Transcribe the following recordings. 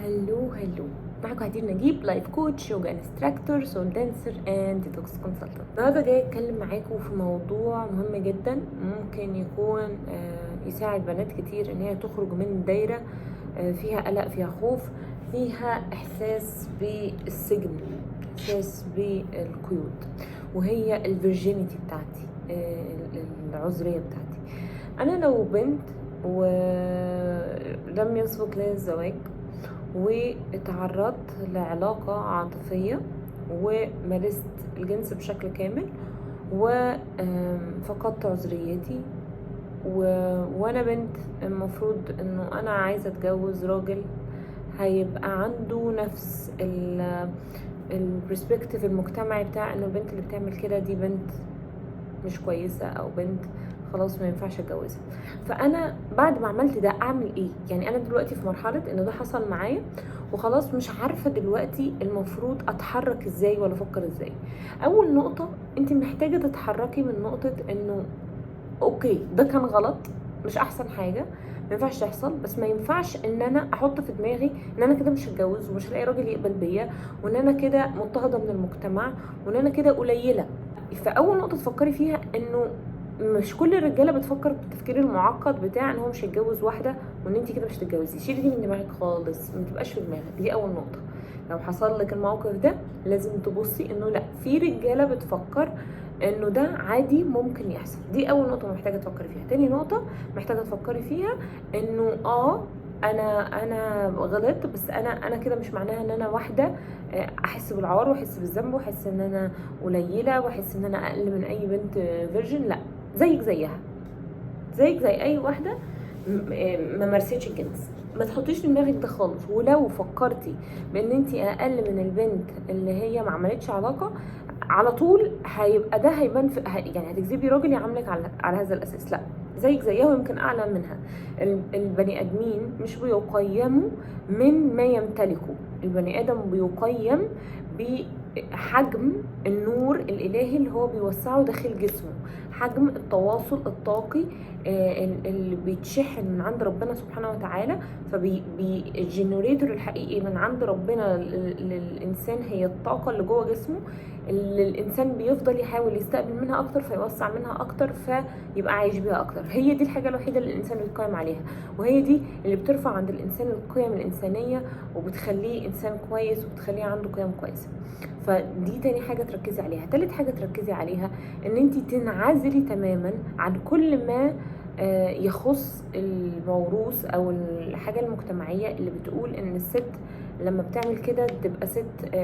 هلو معاكم هدير نجيب، لايف كوتش، يوجا انستراكتور، سول دانسر اند ديتوكس كونسلتنت. النهارده جاي اتكلم معاكم في موضوع مهم جدا ممكن يكون يساعد بنات كتير ان هي تخرج من دايره فيها قلق، فيها خوف، فيها احساس بالسجن، احساس بالقيود، وهي الفيرجينيتي بتاعتي، العذريه بتاعتي. انا لو بنت ولم يسبق لي الزواج واتعرضت لعلاقة عاطفية ومارست الجنس بشكل كامل وفقدت عذريتي وانا بنت، المفروض انه انا عايزة اتجوز راجل هيبقى عنده نفس البرسبكتيف المجتمعي بتاع انه البنت اللي بتعمل كده دي بنت مش كويسة او بنت خلاص ما ينفعش اتجوزها. فانا بعد ما عملت ده اعمل ايه؟ يعني انا دلوقتي في مرحله ان ده حصل معايا وخلاص مش عارفه دلوقتي المفروض اتحرك ازاي ولا افكر ازاي. اول نقطه، انت محتاجه تتحركي من نقطه انه اوكي ده كان غلط، مش احسن حاجه، ما ينفعش تحصل، بس ما ينفعش ان انا احط في دماغي ان انا كده مش هتجوز ومش هلاقي راجل يقبل بيا وان انا كده مضطهده من المجتمع وان انا كده قليله. فاول نقطه تفكري فيها انه مش كل الرجاله بتفكر بالتفكير المعقد بتاع ان هو مش هيتجوز واحده وان انت كده مش هتتجوزي. شيلي دي من دماغك خالص، ما تبقاش في دماغك. دي اول نقطه. لو حصل لك الموقف ده لازم تبصي انه لا، في رجاله بتفكر انه ده عادي ممكن يحصل. دي اول نقطه محتاجه تفكري فيها. تاني نقطه محتاجه تفكري فيها انه انا غلطت، بس انا كده مش معناها ان انا واحده احس بالعار واحس بالذنب واحس ان انا قليله واحس ان انا اقل من اي بنت فيرجن. لا، زيك زيها، زيك زي اي واحده ما مارستش الجنس. ما تحطيش في دماغك ده خالص. ولو فكرتي بان انت اقل من البنت اللي هي ما عملتش علاقه، على طول هيبقى ده هيبان في يعني هتجذبي راجل يعاملك على هذا الاساس. لا، زيك زيها ويمكن اعلى منها. البني ادمين مش بيقيموا من ما يمتلكوا، البني ادم بيقيم بحجم النور الالهي اللي هو بيوسعه داخل جسمه، حجم التواصل الطاقي اللي بيتشحن من عند ربنا سبحانه وتعالى. فالجنريتور الحقيقي من عند ربنا للإنسان هي الطاقة اللي جوه جسمه، اللي الإنسان بيفضل يحاول يستقبل منها أكتر فيوسع منها أكتر فيبقى عايش بيها أكتر. هي دي الحاجة الوحيدة اللي الإنسان بيتقيم عليها، وهي دي اللي بترفع عند الإنسان القيم الإنسانية وبتخليه إنسان كويس وبتخليه عنده قيم كويسة. فدي تاني حاجة تركزي عليها. تالت حاجة تركزي عليها ان انتي تنعزلي تماما عن كل ما يخص الموروث او الحاجة المجتمعية اللي بتقول ان الست لما بتعمل كده تبقى ست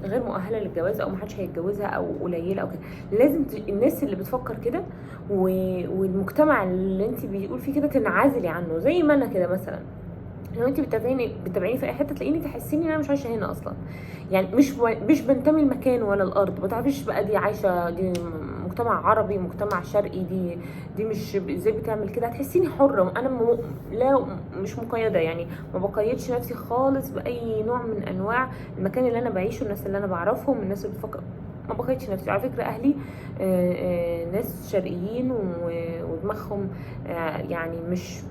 غير مؤهله للجواز او محدش هيتجوزها او قليله او كده. لازم الناس اللي بتفكر كده والمجتمع اللي انت بيقول فيه كده تنعزلي عنه. زي ما انا كده مثلا، لو انت بتتابعيني في اي حته تلاقيني تحسيني ان انا مش عايشه هنا اصلا، يعني مش بنتمي المكان ولا الارض. ما تعرفيش بقى دي عايشه، دي مجتمع عربي، مجتمع شرقي، دي مش ازاي بتعمل كده. هتحسيني حره، انا لا مش مقيده، يعني ما بقيدش نفسي خالص باي نوع من انواع المكان اللي انا بعيشه، الناس اللي انا بعرفهم، الناس اللي بتفكر. ما بقيتش نفسي. على فكره اهلي ناس شرقيين ودماغهم يعني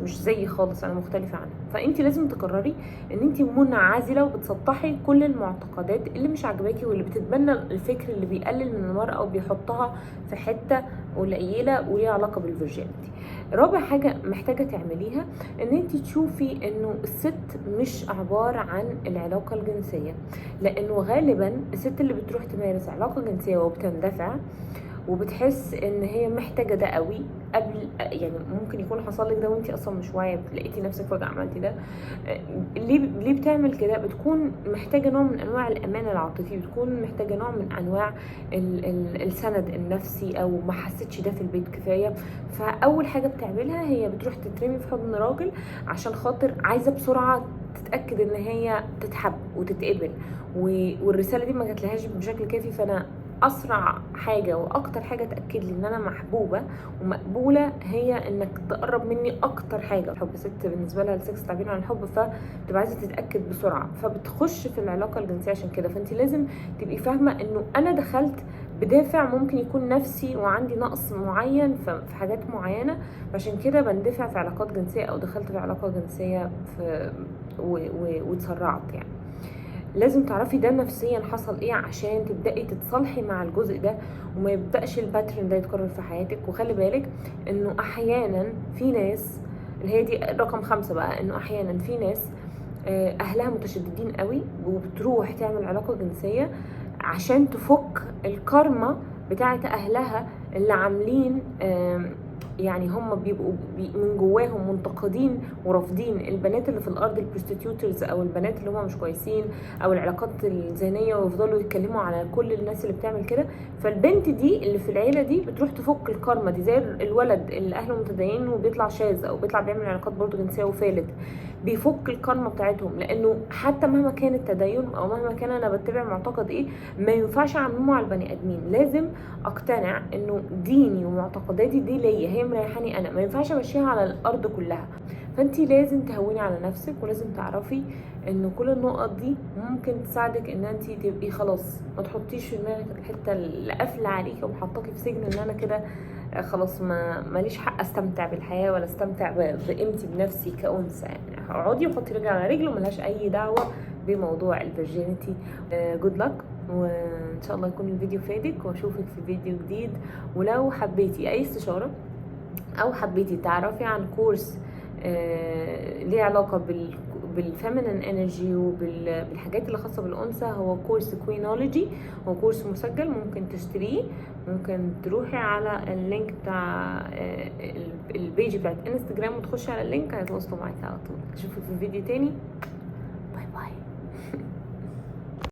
مش زي خالص، انا مختلفه عنهم. فانت لازم تقرري ان انت منعزله وبتسطحي كل المعتقدات اللي مش عاجباكي واللي بتتبنى الفكر اللي بيقلل من المراه وبيحطها في حته قليله وليها علاقه بالفيرجينيتي. رابع حاجه محتاجه تعمليها ان انت تشوفي انه الست مش عباره عن العلاقه الجنسيه، لانه غالبا الست اللي بتروح تمارس علاقه جنسيه وبتندفع وبتحس ان هي محتاجه ده قوي قبل، يعني ممكن يكون حصل لك ده وانت اصلا مش واعيه، لقيتي نفسك فجاه عملتي ده. ليه بتعمل كده؟ بتكون محتاجه نوع من انواع الامان العاطفي، بتكون محتاجه نوع من انواع السند النفسي، او ما حسيتش ده في البيت كفايه. فاول حاجه بتعملها هي بتروح تترمي في حضن راجل عشان خاطر عايزه بسرعه تتاكد ان هي تتحب وتتقبل، والرساله دي ما جاتلهاش بشكل كافي. فانا اسرع حاجه واكتر حاجه تاكد لي ان انا محبوبه ومقبوله هي انك تقرب مني. اكتر حاجه الحب، ست بالنسبه لها السكس تعبير عن الحب، فتبقى عايزه تتاكد بسرعه فبتخش في العلاقه الجنسيه عشان كده. فانت لازم تبقي فاهمه انه انا دخلت بدافع ممكن يكون نفسي وعندي نقص معين في حاجات معينه، عشان كده بندفع في علاقات جنسيه او دخلت في علاقه جنسيه في واتسرعت يعني. لازم تعرفي ده نفسيا حصل ايه عشان تبدأي تتصالحي مع الجزء ده وما يبدأش الباترن ده يتكرر في حياتك. وخلي بالك انه احيانا في ناس، اللي هي دي رقم 5 بقى، انه احيانا في ناس اهلها متشددين قوي وبتروح تعمل علاقة جنسية عشان تفك الكارما بتاعت اهلها اللي عاملين يعني هم بيبقوا من جواهم منتقدين ورافضين البنات اللي في الارض، البروستيتيوترز او البنات اللي هم مش كويسين او العلاقات الذهنيه، ويفضلوا يتكلموا على كل الناس اللي بتعمل كده. فالبنت دي اللي في العيله دي بتروح تفك الكارما دي، زي الولد اللي اهله متدينين وبيطلع شاذ او بيطلع بيعمل علاقات برضه جنسيه وفالت، بيفك الكارما بتاعتهم. لانه حتى مهما كان التدين او مهما كان انا بتبع معتقد ايه، ما ينفعش اعممه على البني ادمين. لازم اقتنع انه ديني ومعتقداتي دي ليا، هي مريحاني انا، ما ينفعش امشيها على الارض كلها. فانتي لازم تهوني على نفسك، ولازم تعرفي انه كل النقط دي ممكن تساعدك ان انتي تبقي خلاص ما تحطيش في دماغك الحته اللي قافله عليكي ومحطاكي في سجن، ان انا كده خلاص ماليش حق استمتع بالحياه ولا استمتع بقيمتي بنفسي كأنثى. يعني اقعدي وحطي رجل على رجل وملهاش اي دعوه بموضوع الفيرجينيتي. جود لك، وان شاء الله يكون الفيديو فادك، واشوفك في فيديو جديد. ولو حبيتي اي استشاره او حبيتي تعرفي عن كورس ليه علاقه بالفيمينين انرجي وبالحاجات اللي خاصه بالانثى، هو كورس كوينولوجي. هو كورس مسجل، ممكن تشتريه، ممكن تروحي على اللينك بتاع البيج بتاعت انستجرام وتخشي على اللينك، هيتواصلوا معاكي على طول. اشوفك في فيديو تاني، باي باي.